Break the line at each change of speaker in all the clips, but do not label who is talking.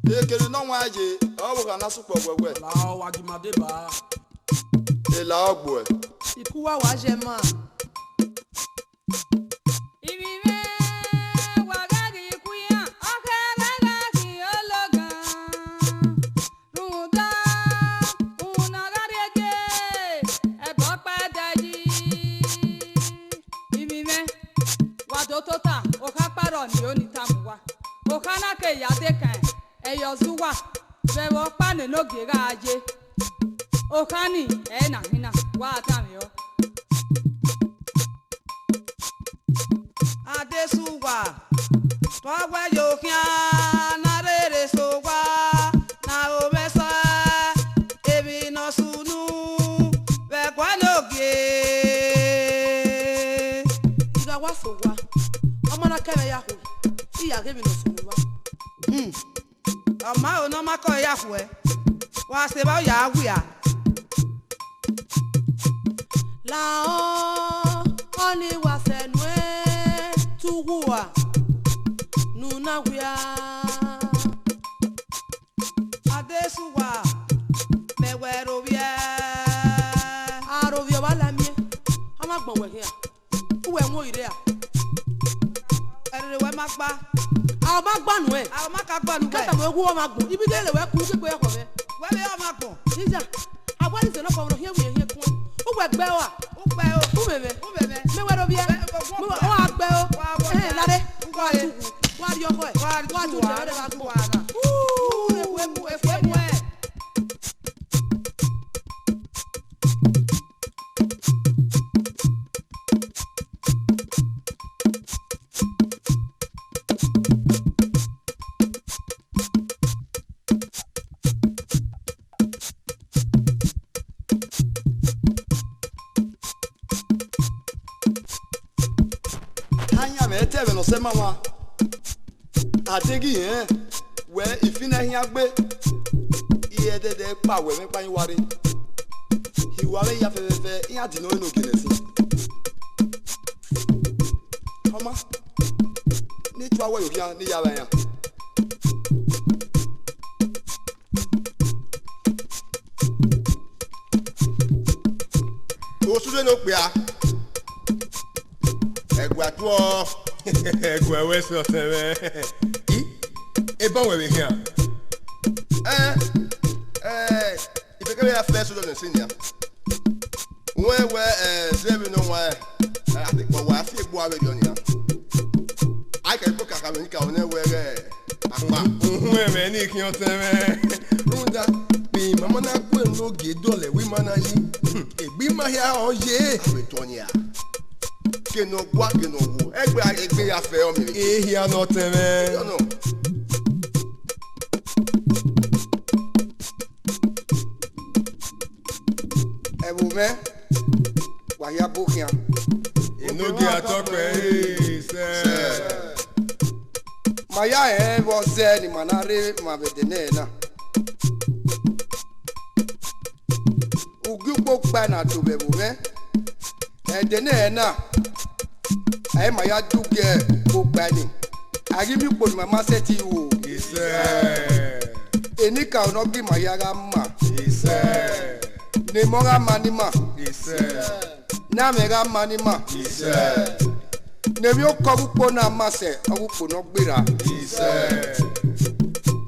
Ekele no waje, o ga na supo gwegwe.
La wa di madeba.
E la ogbo e.
Ikuwa wa jema.
Tota oka paro ni oni tamuwa okana ke ya de kan eyozuwa bewo pa ne no gera aje okani na hina wa tami yo
Adesuwa twawe yo kia na rere sowa na obesa ebi no sunu we kwanoge igawa sowa amana keme ya hu iya gebe no sunuwa ama ona mako ya hu e wa se ba ya hu ya la o oni wa senwe tuwa nuna wia adesuwa mewero bia arovio bala mi ama gbon we here uwe mo ire a ere we magba a ma gbanu e a ma ka gbanu we kata we wo ma gbon ibi dele we ku gbe ko be we be o ma gbon ija agbani se no ko ro here we here ku uwe gbe o a upe o ubebe mewero bia o agbe o lare wa ri oko e wa tu de re ba tu wa na
Tebe no sema wa adegi we ifina hia gbe iye dede pa we me pa yin ware hiware ya fefefe iya di no genesi mama ni twa wa yo hia ni ya ba ya o su de no pe a egwa to
Egwa we so tebe. E ba we here.
If you get first to the senior. Where Zebby no why I think what I see boy with you. I can book a cabinet on where
We me ni ki o tebe. Runda bi mama na ku no ge dole we manage. E bi ma ya o ye.
Abetonia. Que no gua que no wo egbe ya fe o mi
Here no tebe.
no
Ebume wa ya bukia
E no ge atope se.
maya wo ze ni manare ma bedene na ugugbo pa na to bebume edene na ai maya duge ko pa ni ari mi po mama seti wo
Ise.
enika no bi maya ga ma
Ise.
ne mo ga manima
Ise.
na me ga manima
Ise.
ne mi o ko bupo na mase obupo no gbera
Ise.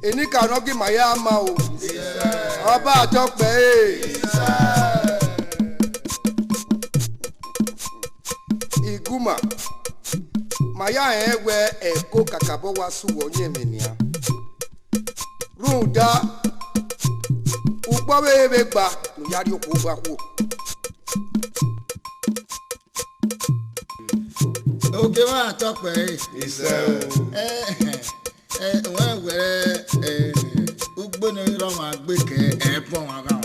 enika no gi maya ma o oba ajo pe iguma maya ewe eko kakabo wa suwo nyemenia runda ugbo wewe gba no yari okwo gba ku
Oge wa tope
Ise.
we were ugbo no ro ma gbe ke pon wa ga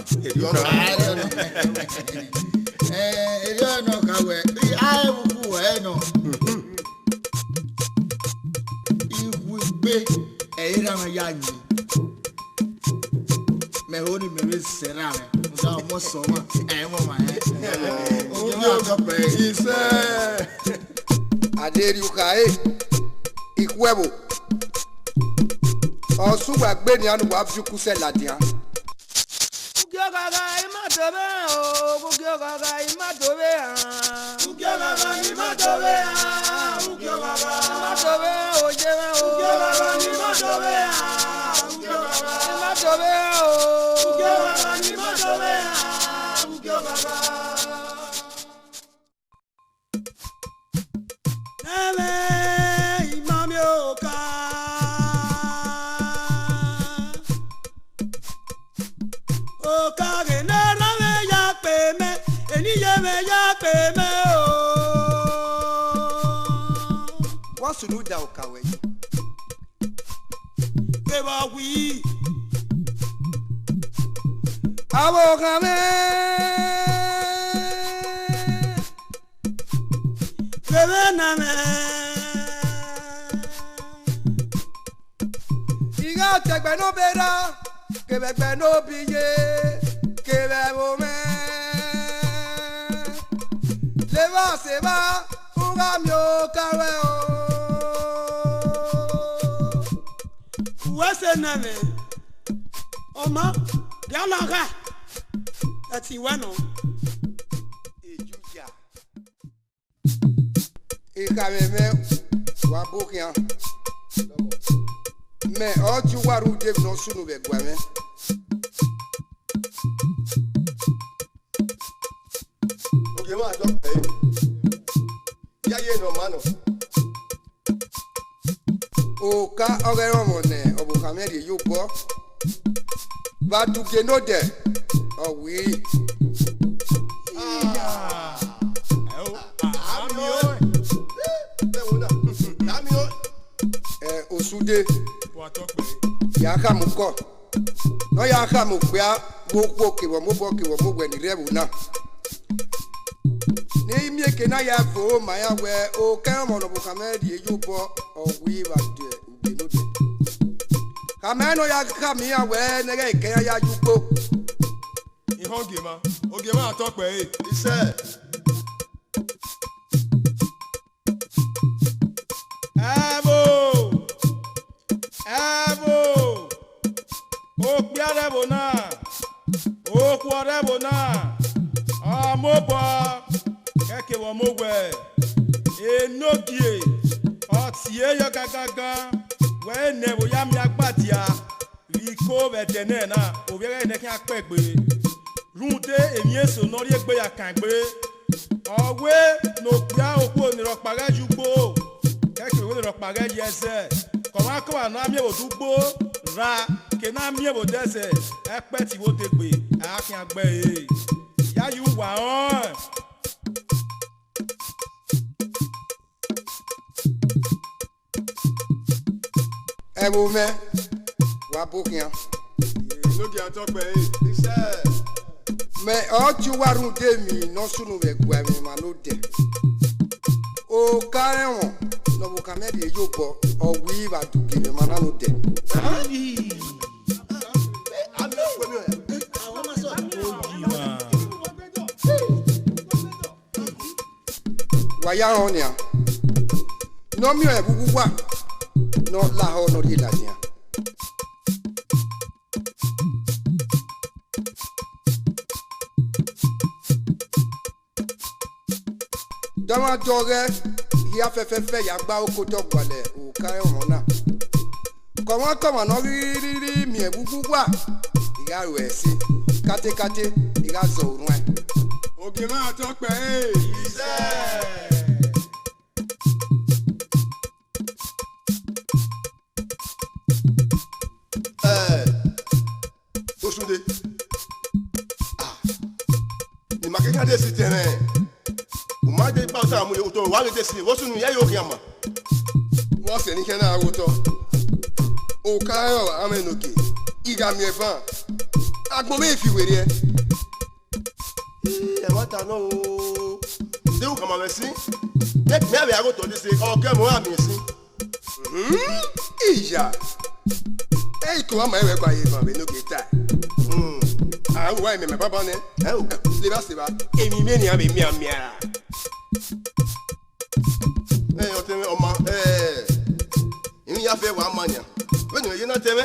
eri no ka we ai wu we no iwu gbe ra ma ya ni me honi me sera me so mo so ma mo ma oge wa tope
Ise.
aderi ukae ikwebo Ọ̀sùn wà gbé ní àná wà fi kú sẹ́ làdìá.
Kúkí ọ̀gàgà ìmá dòbé o, kúkí ọ̀gàgà ìmá dòbé hàn. Kúkí ọ̀gàgà ìmá dòbé hàn. Kúkí ọ̀gàgà ìmá dòbé o, jẹ́wẹ́ o. Kúkí ọ̀gàgà ìmá dòbé hàn. Kúkí ọ̀gàgà ìmá dòbé o. Kúkí ọ̀gàgà ìmá dòbé hàn. Kúkí ọ̀gàgà. Nẹ́lẹ̀ ìmá mi ò ká. Okage nara me ya pe me, eniye me ya pe me o.
Wọ́n sùn ní ìdá òkàwé yìí.
Keba wi.
Àwọn ọ̀kan mi.
Kebe na me.
Ìyá ọ̀tẹ̀gbẹ́ ló bẹ dá. Kebẹ̀gbẹ̀ ló bí yé. Kebẹ̀ bò mẹ́. Lèbá sèbá, fúnra mi ò kàwé o.
Wese na me. Ọmọ yálà ká. Ẹ ti wẹ́ nù.
Ìjújà. Ìkàwé mẹ́ wà bókìá. Mẹ ọtí wàrú David náà sunu bẹ gbà mẹ.
Oge máa jọ pé yáyé nà máa nà.
Òkà ọ̀rẹ́ ọmọ nẹ ọ̀bùkà mẹ́rin yóò bọ́. Bàdùgé ló dẹ̀ ọ̀wí.
Àmì ó. Bẹ́ẹ̀ wọ́n náà. Àmì ó.
Òsúdé
Wà tọ́ pé.
yàrá mu kọ́. Náà yàrá mu pé gbogbo kìwọ̀ mú bọ́ kìwọ̀ mú wẹ̀ ní rẹ́wù náà. Ní mieke náà yà fò ó mà yà wẹ̀ ó kẹ́rọ̀ mọ̀ ọ̀bùkà mẹ́rin yóò bọ́ ọ̀wí bàdùgé ló dẹ̀. Kàmẹ́nu yà ká mi yà wẹ̀ nẹ́gẹ́ ìkẹyà yà dúgbò.
Ìhàn gèmà. Oge máa tọ́ pé iṣẹ́.
Ebo, okpi adebo na, okwu adebo na, ọmọbọ kẹkẹ wọ mọwẹ, enogie, ọtie yọ gangan, wẹ́ẹ́ nẹ bóyá mi agbádìá, rìkó bẹ̀tẹ̀ náà, òbíẹ́rẹ́ yẹn kí n apẹ̀ gbé, runde èmi èso nọ́rí ẹgbẹ́ yà kàn gbé, ọ̀wé n'okpia okwu onírọ̀pàrẹ́ ju gbó. Kẹ́kẹ́ ìwé lọ pàrẹ́ di ẹsẹ̀ kọ̀wá kọ́wà náà miẹ̀wò dúgbò ra kẹ́ náà miẹ̀wò dẹ́sẹ̀ ẹpẹ́ tí wọ́n dé gbé àákín agbẹ́ yìí ìyá yìí wà hàn.
Ẹ wo mẹ́ wà bókìá.
Lóge àtọ́ pé iṣẹ́.
Mẹ ọtí wàrú Dèmí náà sunu bẹ gbà mí mà ló dẹ̀. Òkà ẹ̀wọ̀n n'ọ̀bùkà mẹ́rin yóò bọ̀ ọ̀wí bàdùgé mi mà náà ló dẹ̀. Wàyà hàn ni à. Nọ́ọ̀mì ẹ̀ búbú wà nọ́ làhọ́ nọ́ rí ìlànà. Damadɔrɛ ya fɛfɛɛfɛ ya gba oko tɔ gbalɛ o ka ɛwɔn na kɔmɔ kɔmɔ nɔ riri miɛ bubu wa i ka rɔ ɛsi katekate i ka zɔ orun ɛ.
Oge máa tọ́ pé iṣẹ́. Oṣude. Ìmàkíkà dé sí tẹ̀rẹ̀. Umade pauta mu yoto wale desi wosu nu yayo kiama.
Wọ́n sẹ̀ ní kẹ́ náà wotọ́ o ka ɛwɔ amẹnuke iga miɛ fan agbọn mi fi wèrè ɛ.
Ẹ wá ta náà o. Déwù kàmá mẹ́ sí. Mẹ́rin àgọ́ tó ní se ọ̀kẹ́ mọ́ àmì sí.
Ìyá ẹ̀ kò wá máa ẹ̀wẹ̀ kọ́ ayé fan bẹ́ẹ̀ n'oge ta. Àwọn wa ẹ̀mẹ̀mẹ̀ bábá ní. Seba èmi mi ni àmì miamia.
Ọtẹ ọma ìyá fẹ́ wàá mọ̀ ní. when you not tell me.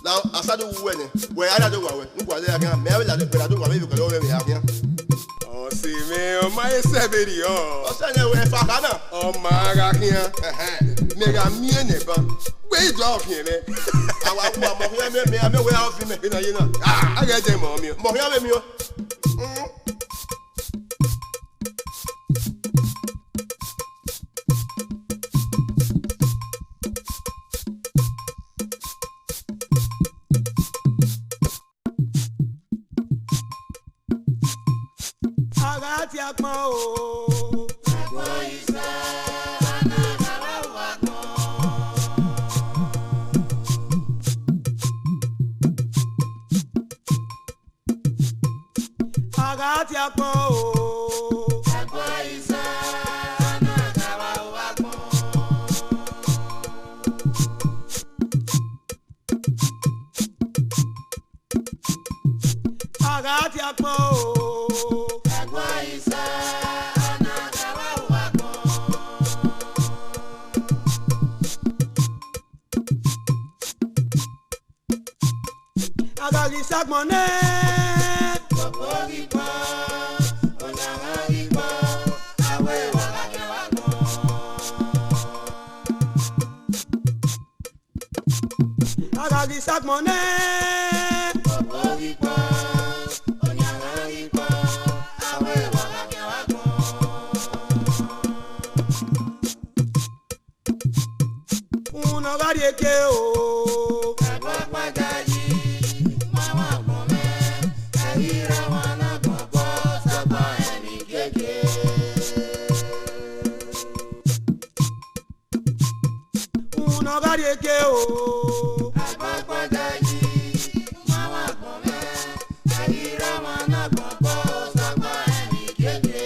Now, I started winning. Where I don't know, who was there again? Mary, I don't want to go over here.
Oh, see me, oh my severio.
Oh, send away for Hannah.
Oh my God, here. Mega me and neighbor. Wait off here, man.
I want to me. I'm away of him. You know,
I got them on me.
Mohiam, you.
Agati akma o. Akwa isa anagawa wakmo. Agati akma o. Akwa isa anagawa wakmo. Agati akma o. Agagi sagmone Popogipa Onyangagipa Awe wagage wagmo Agagi sagmone Popogipa Onyangagipa Awe wagage wagmo Unogari eke o Agwagwagaji Eke o agbagbaji mawa gbome ayira mana gbogbo sagba emi keke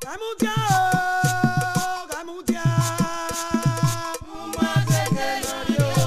Gamutia uma seke yo gamutia o uma seke yo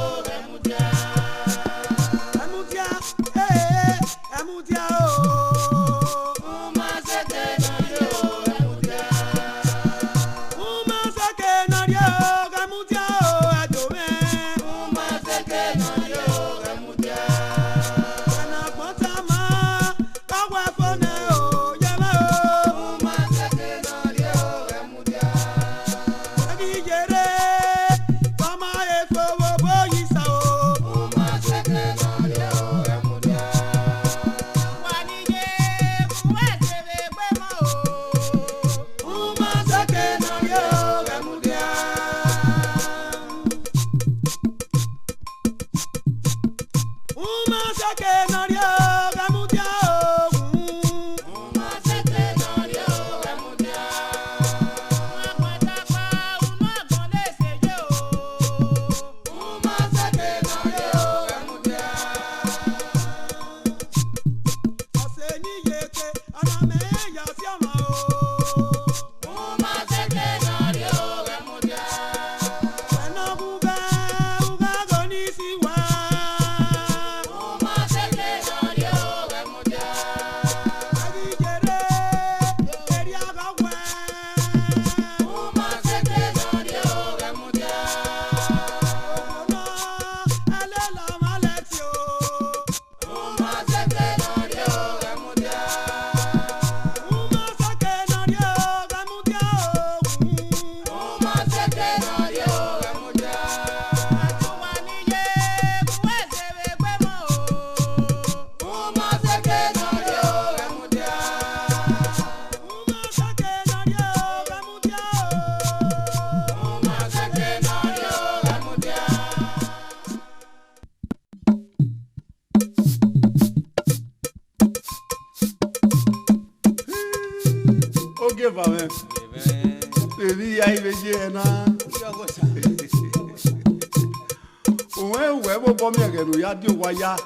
Ya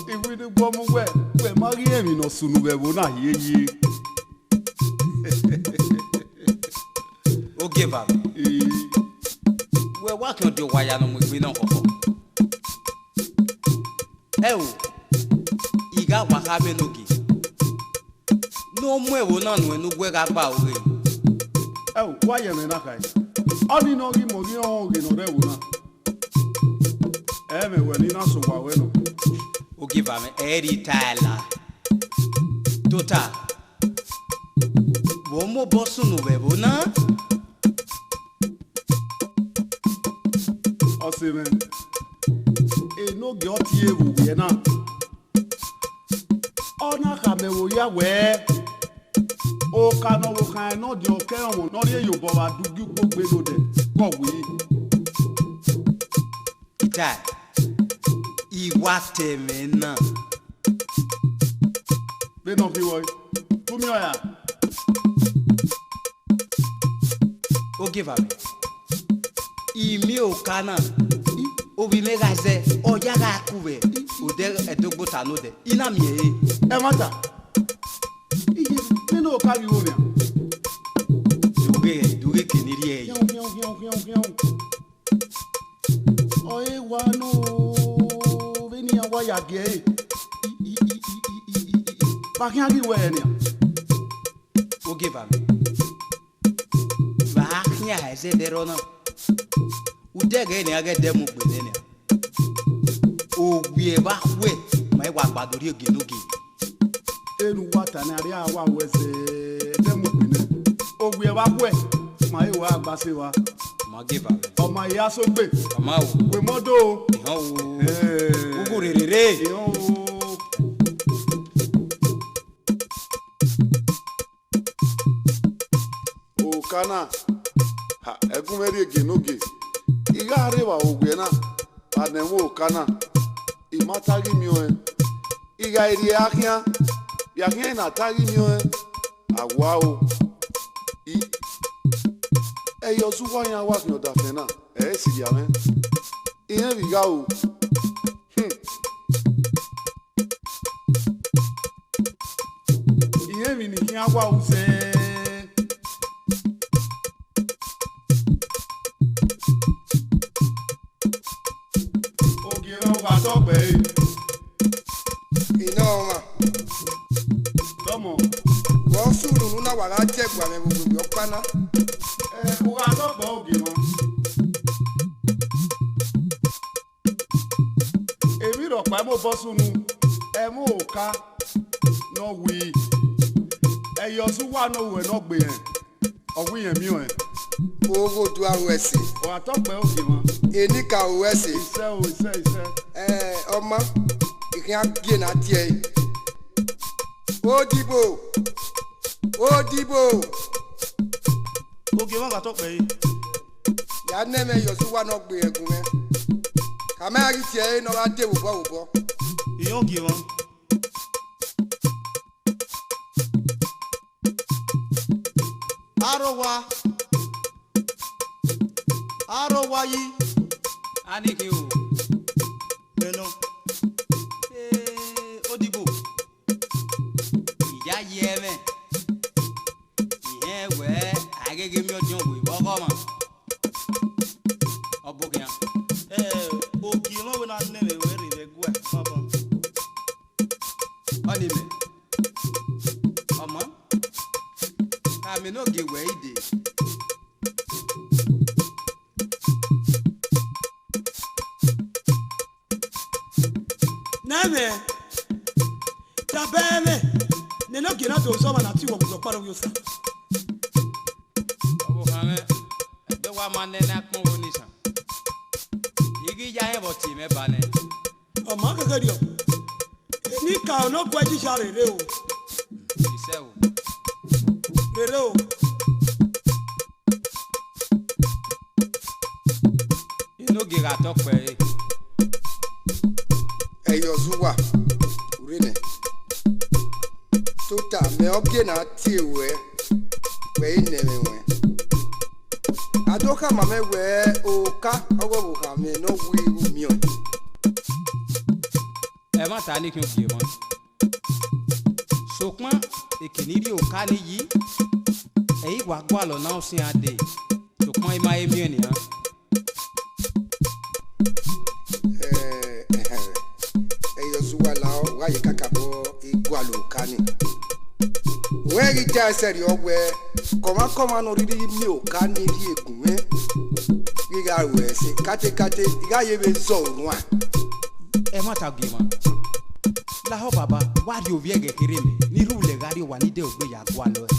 iwi ni gbomu we mari emi no sunu we wo na yeye
o give up we wa kan do waya no mo gbe na koko o iga wa ka be logi no mu e wo na nu enu gwe ga gba ore
Oh, why am I not? Only no give money on in Orewuna. When you not so well.
O give am eri tala. Tota. Womo bosu no webo na.
Osime. E no ge otie ewu we na. Ona ka me wo ya we. O ka no wo kan no di o ke won no re yo bo wa dugu gbogbe lo de. Ko wi.
Ita. Iwa teme na.
Be no bi wo. Tu mi oya.
O give am. Imi o kana. Obi me ga ze o ya ga kuwe. O de edogbo ta no de. Ina mi e.
E mata. Iye me no carry wo mi.
Duge keniri e.
Oye wa no veni a wa ya ge. Ba kan ri we ni.
O give am. Ba aknya ha ze de rona. Udege ni aga demu gbele ni. O gbe ba we mai wa gbadori oge noge.
Enu wata ni ari awa wese demu gbele. O gbe ba we mai wa agba se wa.
Ma give am.
Ọmọ ìyá sógbè.
Ama o.
We modo.
Ihan o. Ugu rere.
Ihan o.
O kana. Ha, egumeri ege noge. Iga arewa ogwe na. Anewo kana. Imatagi mi o. Iga iri ahia. Yahia na tagi mi o. Awa o. Eyo suwa ya wa fi oda fe na. Si ya me. Iyan bi ga o.
Iye mi ni kin awa o se. Oge ro wa so pe.
Ina ma.
Tomo.
Wo suru nu na wa ga je gba me gbogbo yo pana.
O ga so pe oge mo. Èmi rò pé mo bọ́ sunu ẹ mú òka náà wí ẹyọ sún wà náà wẹ̀ náà gbé yẹn ọ̀wí yẹn mí ẹ̀.
Owó du awẹsì.
Ọ̀ àtọ́pẹ́ òkè wọn.
Enika awẹsì.
Iṣẹ́.
Ọmọ ìkíni agé náà tiẹ̀ yìí. Ó dìbò.
Oge wọn àtọ́pẹ́ yìí.
Yà á nẹ́mẹ̀ yọ̀ sún wà náà gbé ẹ̀gún mẹ́. Kàmẹ́ àrí tiẹ̀ yìí náà wá dé wòbọ̀.
Ìyẹn oge wọn.
Arọwa yìí. A ní kí o.
Ẹnu.
Ó dìbò. Ìyá yẹ mẹ́. Ìyẹn wẹ́ agége mi ọdún òwe ọkọ mọ̀. Ọbụ gị ya.
Oge wọn wẹ na nẹmẹ wẹ rẹ rẹ gùn ẹ mọbọ.
Ọ ní mẹ. Ọmọ. Kàmi n'oge wẹ̀ ìdè.
Nẹmẹ. Tabẹ́ẹ̀mẹ̀. Nínú gíná tó sọ́mọ náà tí wọ́n gbọ́dọ̀ pàrọ̀ yóò sá.
Ọbụ kan mẹ. Ẹgbẹ́ wa máa nẹ́nẹ́ akpọ́n wo nìsan. Igi ya ẹ̀ bọ̀ tì mẹ́ ba nẹ.
Ọmọ akẹ́kẹ́ di ọ. Ní ká ọ̀nà kọ́ ẹ jíjà rere o.
Ìṣẹ́ o.
Rere o.
N'oge ga tọpẹ yìí.
Ẹyọ sún wà orí nẹ. Tó tà mẹ́ ọ́gẹ́ náà tiẹ̀ wẹ̀ wẹ̀ nẹ̀mẹ̀ wẹ̀. Àdókà màmẹ́ wẹ̀ òkà ọgbẹ́ wò kà mẹ́ náà wí irú mi ọ̀.
Ẹ má ta ní kí n kì í mọ́. Sopọ́n èkìní rí òká níyì. Èyí wà gbọ́ àlọ́ náà sí adé. Sopọ́n ẹ máa yé mi ènìyàn.
Ẹyọ sún wà láwọ̀ wáyé kàkà bọ́ igbó àlòkà ni. Wẹ́ẹ̀rì já ẹsẹ̀ rí ọgbẹ́ kɔma no riri mi o ka ne ri egun giga we se kate iga ye be zo run
ẹ má ta gbé ma lahọ baba wádìí òbí ẹgẹ kéré mi nírú ilẹ̀ gárí wà ní dé ògbé yàgò àlọ́ ẹ.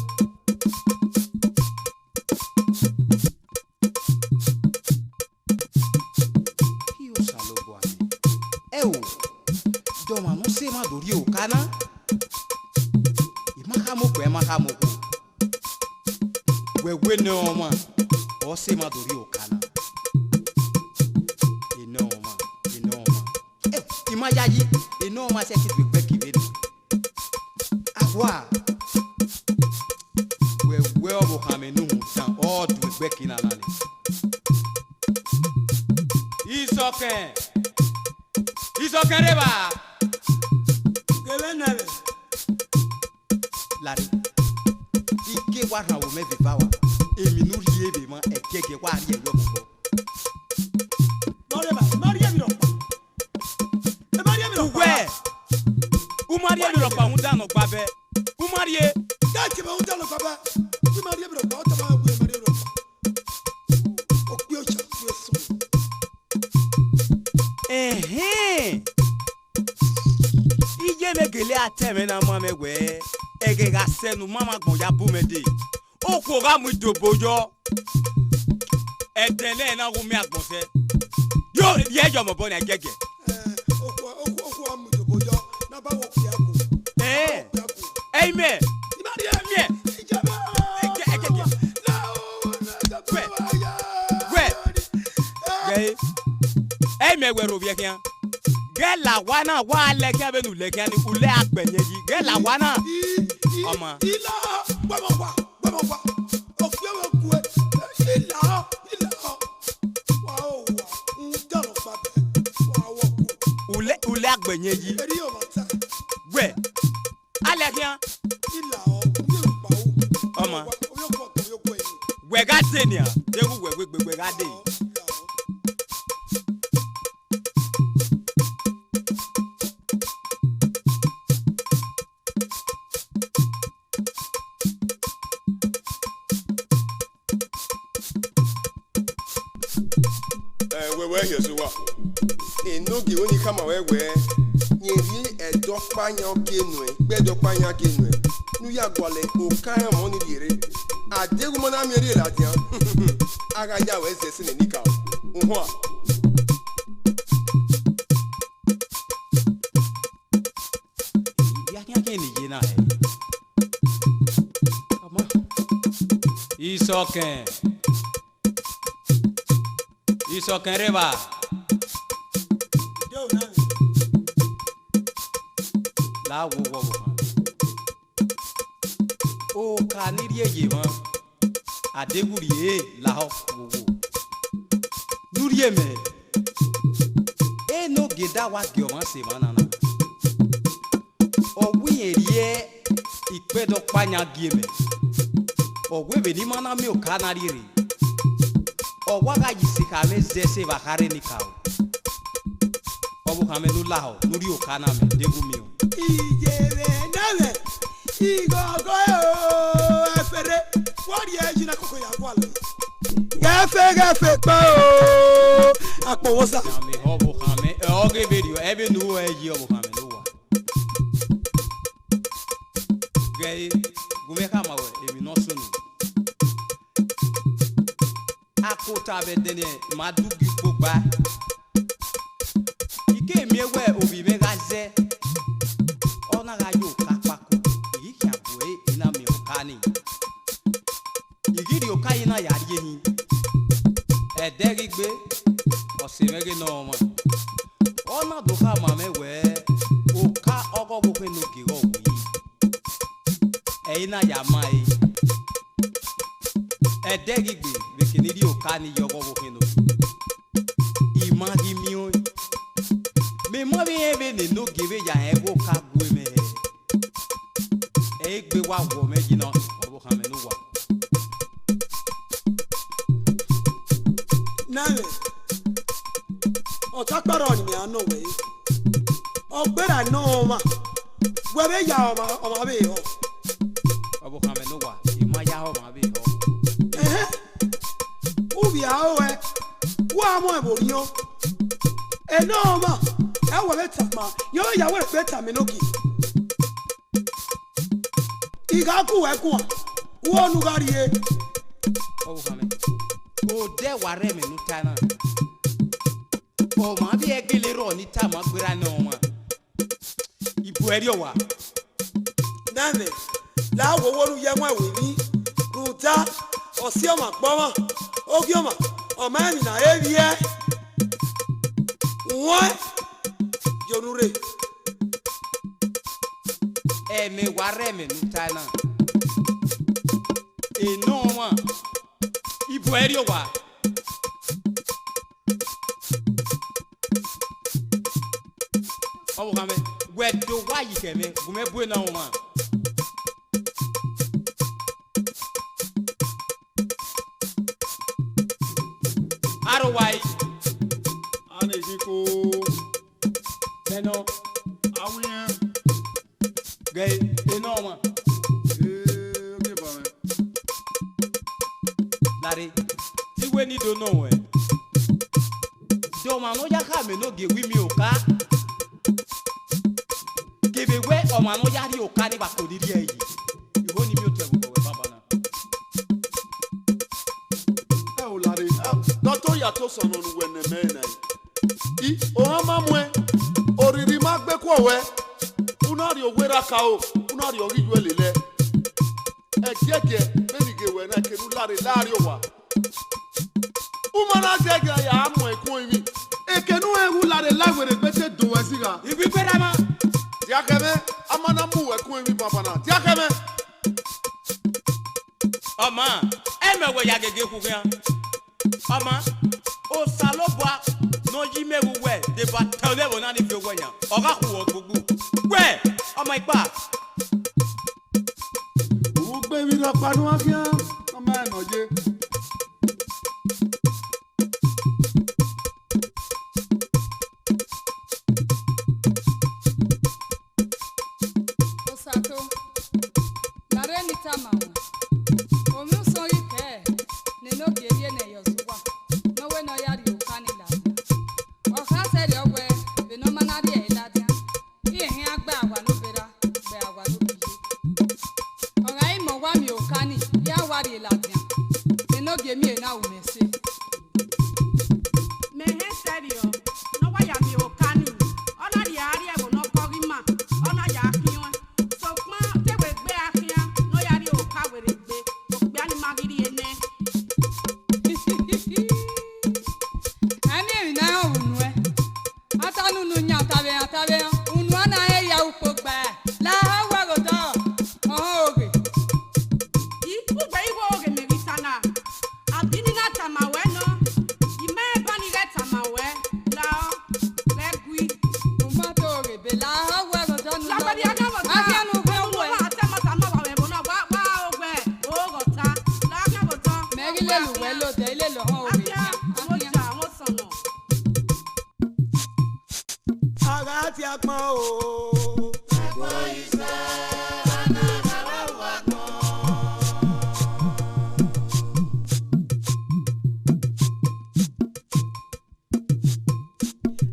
kí o ṣàlọ́gbọ̀ àmì ẹ o jọmọ àmú ṣé má dòrí o kaná ìmákàmọ́kọ ẹ mákàmọ́kọ wẹ̀wẹ̀ ní ọmọ ọ ṣé má dòrí o kaná. Imayayi eno ma se kit big kibe agwa we obo kamenu tan o du big kina nani isoken reba
Gelenale.
Lari ike wa ran wo me viva wa emi nu ri ebe mo egege wa ri eyo mo
Maria mi ro.
Umarie mi rọpa ń dáná gbabẹ. Umarie.
Dáàkì bá ń dáná gbabẹ. Umarie mi rọpa ọ̀tá máa wú Umarie rọpa. Òpin ọjà fi sùn.
Iye megele atẹ́mẹ́ náà mọ́ mi wẹ̀. Ege ka sẹ́nu mama gbọ̀n ya bú mi dé. O kò ká mu ìdòbò yọ. Ẹ̀dẹ̀ náà náà wú mi àgbọ̀nsẹ̀. Yóò yẹ ẹjọ́ mọ̀ bọ́ ní agẹ́gẹ́. Amen. Amen. Where over here? Get la wana wa leke be nu leke ni ule agbenye yi. Get la wana. Oma.
Ila wa. Ofi we ku ila. Wow. Ndalo babe. Wow.
Ule agbenye yi.
Eri o mata.
Where? Alekian.
Ila o mi pa o.
Oma.
Oyo ko yi.
We ga tenia. Dewu we ga de.
Wewe Yesuwa. Enogi oni kama wewe. Nyeri edo panya kenwe, gbedo panya kenwe. Nu ya gwale o kan mo ni dire. Adegu mo na mi ri la tian. Aga ya we se se ni ka. Unho.
Ya ke ni je na e. Ama. Isoken reba.
Yo na.
La wo. O kaniri eye mo. Adeguri e la ho wo. Nuri eme. E no geda wa gi o ma se manana. O wi erie ipedo panya gi eme. O we be ni mana mi o kanari re. O waga yisi ka me zese ba kare ni ka. O bu ka me nu la ho nuri o kana me degu mi o.
Ijere nale. Igogo efere. Wari eji na koko ya kwale. Gafe pa o. Apo wosa.
Na me o bu ka me o ge video e be nu e ji o bu ka me nu wa. Gai gume ka ma we e mi no sunu. Akota be dene madugi gbogba. Ike mi ewe obi me gaze. Ona ga yo kapako. Yi kya boe ina mi okani. Igiri okai na yari yin. Ederi gbe osimege no ma. Ona doka ma me we oka ogo bo pe no giro wi. Eina ya mai. Ederi gbe bekiniri okani yogo bo pe no. Imagi mi o. Me mo bi ebe ne no give ya ego ka gwe me. Egbe wa wo me jina obo kan me no wa.
Nale. O takparo ni mi ano we. O gbera no ma. Webe ya o ma be ho.
Obo kan me no wa. Ima ya ho ma be ho.
ìyàwó ẹ wọ́n á mọ̀ ẹ̀bùn yán ẹ̀ náà mà ẹ̀ wọ̀ ẹ̀ tà mà yọ ìyàwó ẹ̀ pé tàmí lókè ìgá kù ẹ̀ kù à wọ́n nu kárí yé.
ọwọ́ kan mi o dẹ́ wà rẹ̀ mi nu ta náà ọmọ bí ẹgbẹ́lẹ́ rọ̀ ní tá a máa gbéra náà wọn ìbò ẹ̀rí ọ̀wà.
dáńdé láwo wọ́n yẹ wọ́n ẹ̀wé ní rúta ọ̀sí ọmọ pọ́nmọ́ ókè ọmọ ọmọ ẹ̀mí náà èrí ẹ̀ wọ́n yorùrè.
ẹ̀mí wà rẹ̀ mi nu ta náà iná wọn ìbò ẹ̀rí ọ̀wà. ọwọ́ kan mi wẹ́ẹ̀dọ̀ wáyé kẹ̀mí gùnmẹ́ bóyá náà wọn. arowai
ana ji ko
beno
awuyan
gay enoma
oge ba me
lare ti we ni do no we do ma no ya ka me no ge wi mi o ka gebe we o ma no ya ri o ka ni ba ko diri eyi iwo ni mi o te go we baba na
e o lare doctor ya to sono nu we ne me na i o ha ma mu e oriri ma gbe ko we unari o wera ka o unari o ri ju elele e jeje me ni ge we na ke nu lare o wa umana jeje ya mu e kun mi e ke nu e hu lare lawere pe se do we siga
ibi pera ma
diakeme amana mu we kun mi papa na diakeme
ọmọ ẹmẹwẹ ya gègé kú gan ọmọ o salobo no yi mewu wẹ deba tẹlẹ wọn náà ní fi owó ẹyàn ọgá kú wọ gbogbo wẹ ọmọ ìgbà.
o gbe mi lọ panu akia ọmọ ẹ nà jẹ.
Osato, lare ni tamawa. Omi so ike, ne no gerie ne yozuwa. No we no yari okani la. Oka se de ogwe, be no manari e ladia. Iye hin agba awa no bera, be awa no biye. Ora imo wa mi okani, ya wari ladia. Ne no ge mi e na umese.
Mehe serio, no wa ya mi okani. Ona di ari e no kogi ma. Ona ya akiwa. So ma te we gbe akia, no ya ri oka were gbe. Ogbe ani magiri ene.
Ani mi na unu e. Ata nunu nya tabe unu ana e ya upo gba. La ha wa go do. Oge.
Yi ugbe iwo oge meritana. Abini na tamawe no. Ime bani re tamawe. La legui.
Tomato oge be la ha wa go do nu.
Labadi aga wa.
Afi anu fe
Unu
we.
wa atema tama wa we bona wa ogbe. O gota. La aga go to.
Meri le lu we lo de ile lo han oge.
Akia, mo ja, mo sono.
ara ti a pọn o.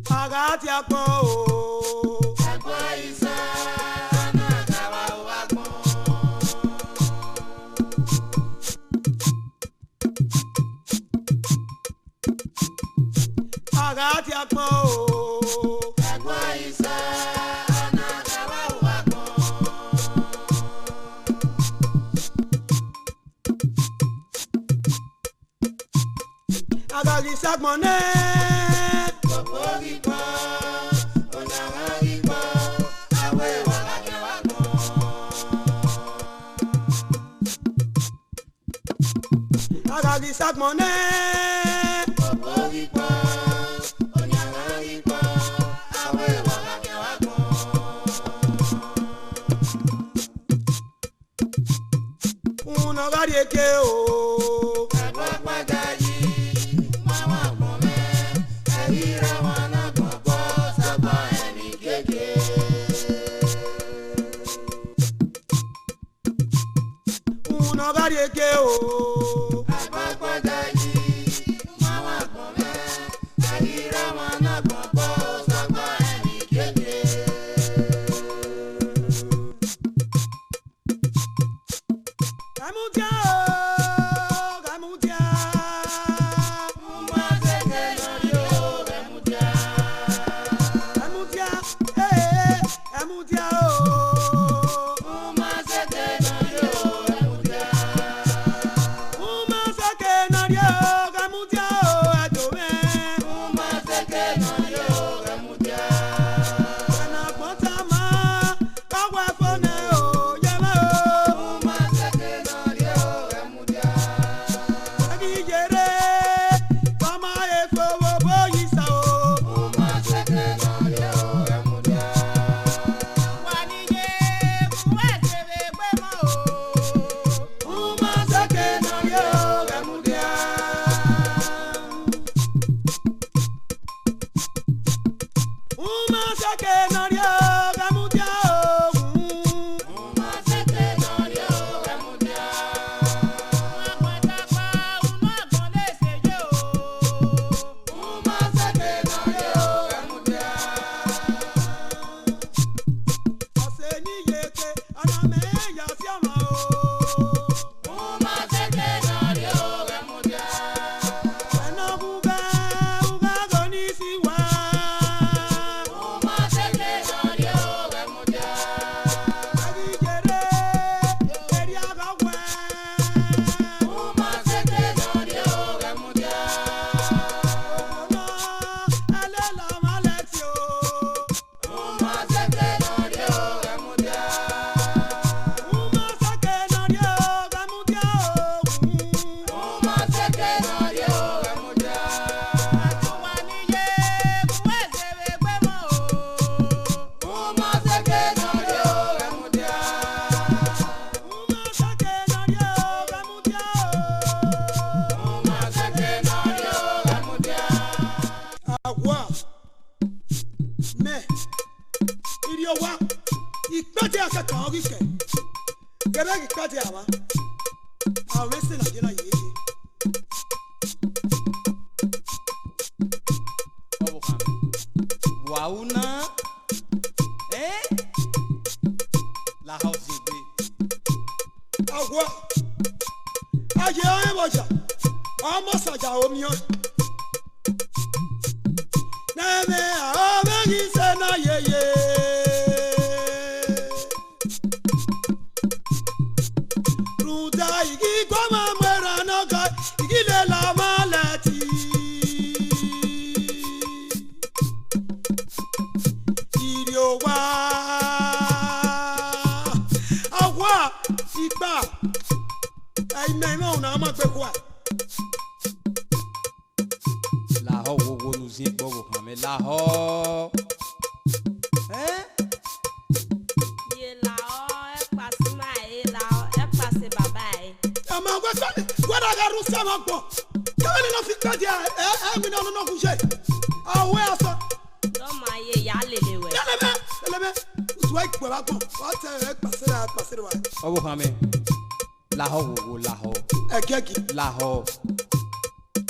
ara ti a pọn o. ara ti a pọn o. agagi sagbọnẹ. agagi sagbọnẹ. unagari eke o. unagari eke o.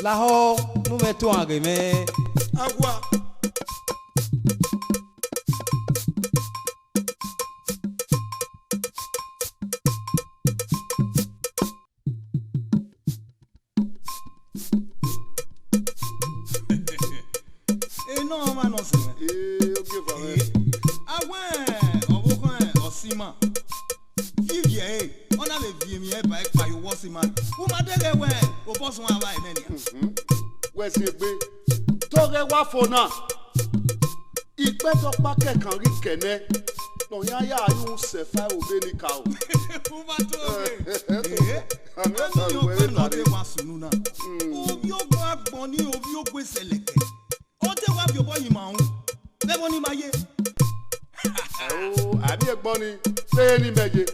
Laho, nous mettons en remet.
Agua.
Et non, man, non, c'est vrai. Ah ouais, on va quand on ciment. Vivier, on a le vieux mieux par exemple, you want ciment. Vous m'avez ouais, au poste on va aller.
Ouais, c'est bien. T'aurais wa fona. Il peut pas quelqu'un qui connaît. Non, y a eu se faire au Benicao.
Vous m'avez
Oh, ami egboni, se ni meje.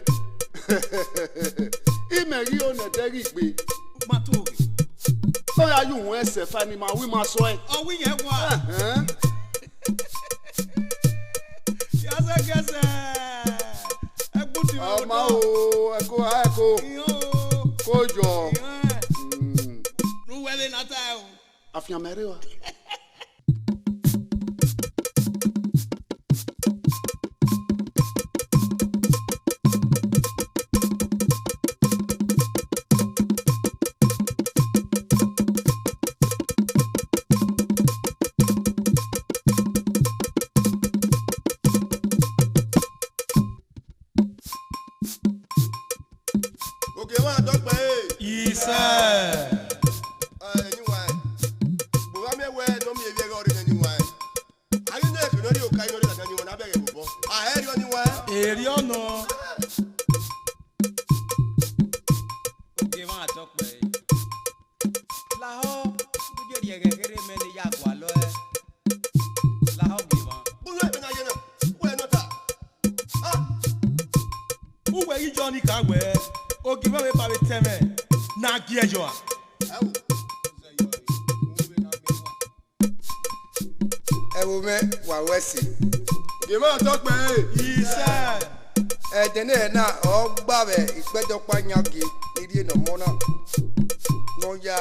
Imeri o ne deri pe. So ya yu won se fa ni ma wi ma so e.
Oh wi yen kwa. Ya se kese. Egbuti mi o.
Ama o, eko. Kojo.
Nu wele na ta o.
Afian mere wa.
Okay, wa dogba e.
Isa.
Anyway.
die gegere meni ya kwa lo la hogi ba
Bulu ebe na yena. Uwe nota. Ah,
Uwe yi Johnny ka we. Ogi ba we pa we teme. Na gi ejo a.
awu.
Ewu me wa wesi.
Gema talk me.
Ise.
Edene na ogba be ipedopa nyagi iri no mona. No ya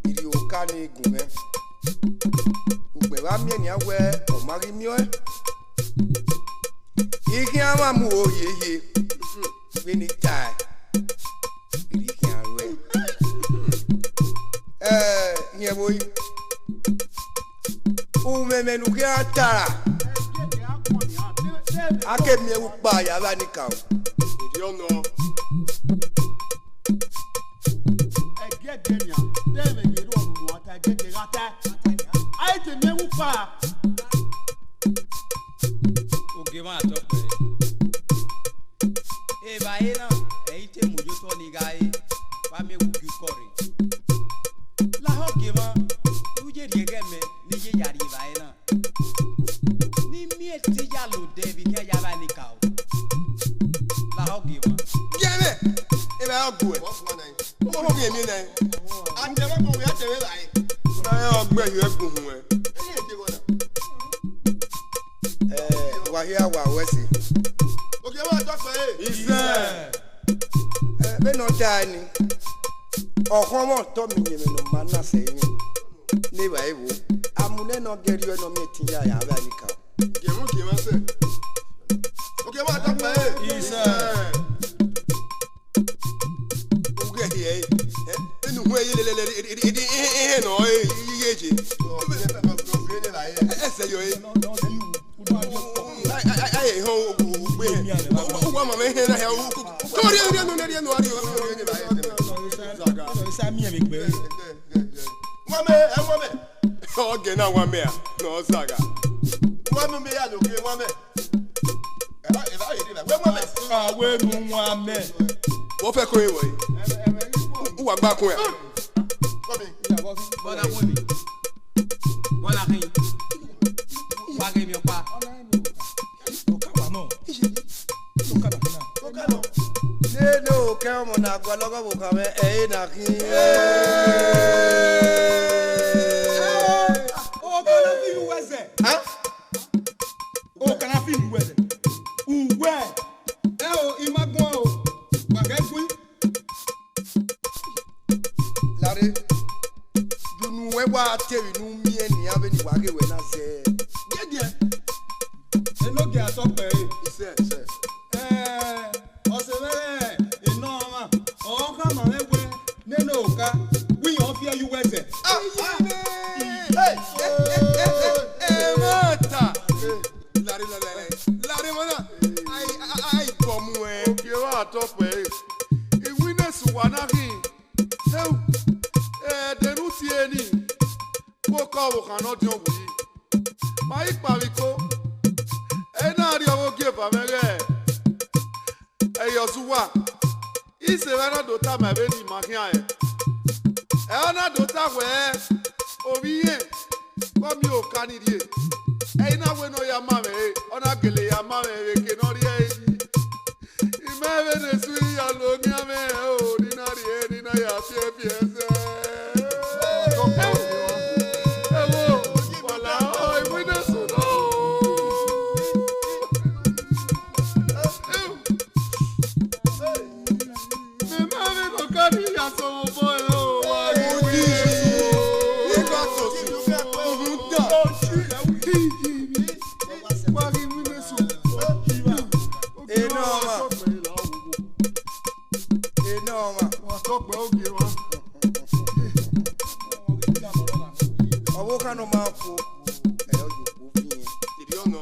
iri okani gume. Ugbe wa mi ni awe o mari mi o. Igi ama mu oyeye. We ni tai. Iri ki awe. Nye boy. Umeme nuke atara. Ake mi ewu pa ya ba ni ka o.
Idi ono.
oge ma to pe e ba e na e ite mojo to ni ga e ba me wu gi kore la hogi ma uje die ge me ni je yari ba e na ni mi e ti ya lo de bi ke ya ba ni ka o la hogi ma
Geme. Ebe agwe. Omo ho gemi na. Ande ba ko we atewe lai. Na ya ogbe yu egun hu e. Eyi ete gona.
Wa hia wa wesi.
Okay, ma talk me.
Ise.
Be no dani. Okon mo to mi ni no mana se yin. Ni wa ewo. Amune no geri o no mi tin ya ya ba ni ka.
Gema se. Okay, ma talk me.
Ise.
Uge ye. Enu hu ye lele edi no yeje. Ese yo e. Ai ho ugbe. Ugwa mama ihe na ya uku. Kori ri no ari o
Zaga. Isa mi e mi pe.
Nwame. Oge na nwame a no zaga. Nwame me ya loke nwame. Eba ye la. Nwame.
Awe nu nwa me.
Wo fe ko ewo yi. Uwa gba kun e. Come in.
bona mo mi bona kin wa ge mi pa
Okawa no. Okada na.
Okay no.
Ne no ke mo na gwa logo bu ka me e na ki.
O kana fi uweze.
Ah?
O kana fi uweze. Uwe. O imagbon o. Wa ge gui.
Lare. Dunu we wa tewi nu mi eni abe ni wa ge we na se.
Gege.
Enoge atope.
Ise.
Ọsẹ̀rẹ̀ iná ọmọ ọ̀ọ́ká màmẹ́wẹ́ nínú òka wíyàn ọ́ fi ẹyú wẹ́sẹ̀.
Mata. Lari mana. Ai bomu e.
Oge wa atọpụ e. Iwines wa naghị. Heu. Denu tie ni. Kwoka wo kan no dio wi. Ma ikpariko. E na ri owo ge ba mere. Eyozuwa. Ise wa na dota ma be ni mahia e. E na dota we. Obiye. Kwa mi o kanidie. E na we no ya mame. Ona gele ya mame ke no ri e. Imebe ne sui ya lo mi ame o dinari e dina ya fie fie se. Ewo, wala o iwe ne su no. Me mame no kani ya so mo boy o wa ni.
Igba to si. Uhunta.
Wa ri mi ne su.
Enoma.
Wa tọpẹ oge wa.
Owo kanu ma fo. E ojo ko fi yen.
Idi ono.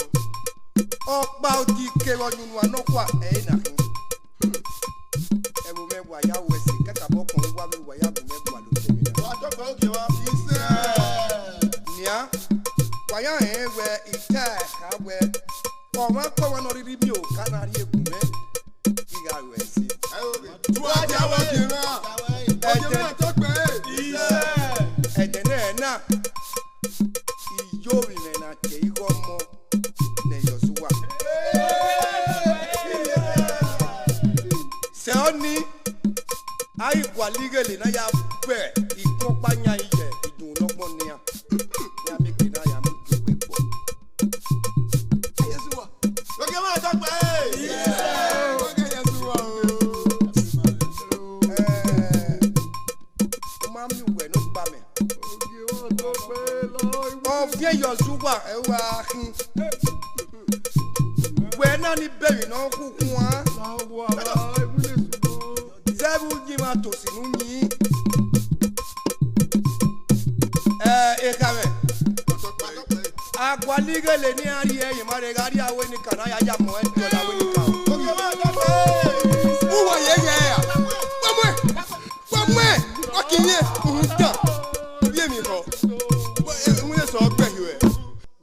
Ọ̀pá odi ke wọnyunu anọkwa e na ki. E bo me wa ya wesi kaka bo kon wa mi wa ya bo me wa lo temi na.
Wa tọpẹ oge wa. Ise.
Nia. Wa ya e we ite ka we. Ọmọ ko wa no riri mi o kana ri egun me. Iga wesi.
Tuwa ja wa gema. Oge wa tọpẹ.
Ẹ̀jẹ̀ náà na na iyobi na ke igomo ne Yosuwa se oni ai kwaligele na ya pe ikopanya iye idun logbon ni ya mi kina ya mu gbe Yosuwa oge ma to pe oge Yosuwa mami we no pa me Ovie Yosuwa ewa hin we na ni beri no kukun a Zebu jima to sinu yin ekame agwaligele ni ari eyin mare gari awe ni kana ya ja mo en dola we ni ka oge ma to pe uwa ye ya pamwe okinye unta bi mi ko mo le so gbe yi we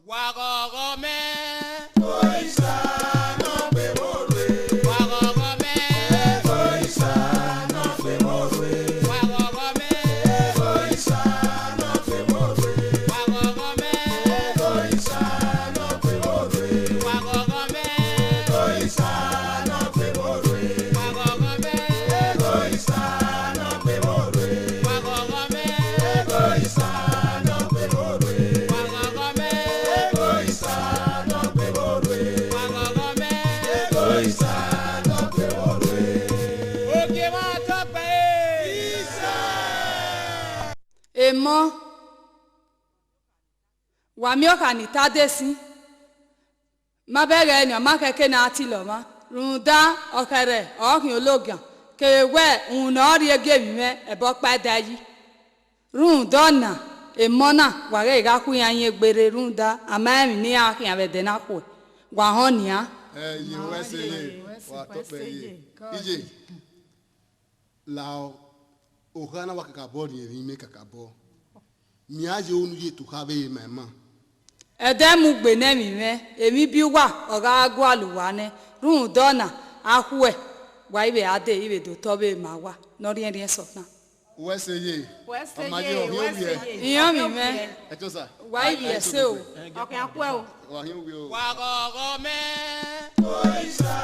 wa gogo me oisa no pe morwe wa gogo me oisa no pe morwe wa gogo me oisa no pe morwe wa gogo me oisa no pe morwe wa gogo me oisa no pe morwe wa gogo me oisa no pe morwe wa gogo me oisa no pe morwe wa gogo me oisa no pe morwe wa gogo me oisa no pe morwe oke ma to pe isa
emo wa mi o kani tadesi ma bere ni o ma keke na ati lo ma runda okere okin ologan kewe un no ri ege mi me ebo pada yi runda na emo na wa re ga ku yan ye gbere runda ama mi ni akin abede na ko wa hon ni a
yi wese wa to pe yi ije lao ohana wa kakabo ni ri me kakabo mi aje onu ye to have mama
ede mu gbe ne mi me emi bi wa oga agwalu wa ne runda na ahwe wa ibe ade ibe do to be ma wa no ri en so na
wese ye amaje o hi owie
iyan mi me
eto sa
wa ibe se o
ọkàn akú ẹ o.
wa hi owie o
wa gogo me
oisa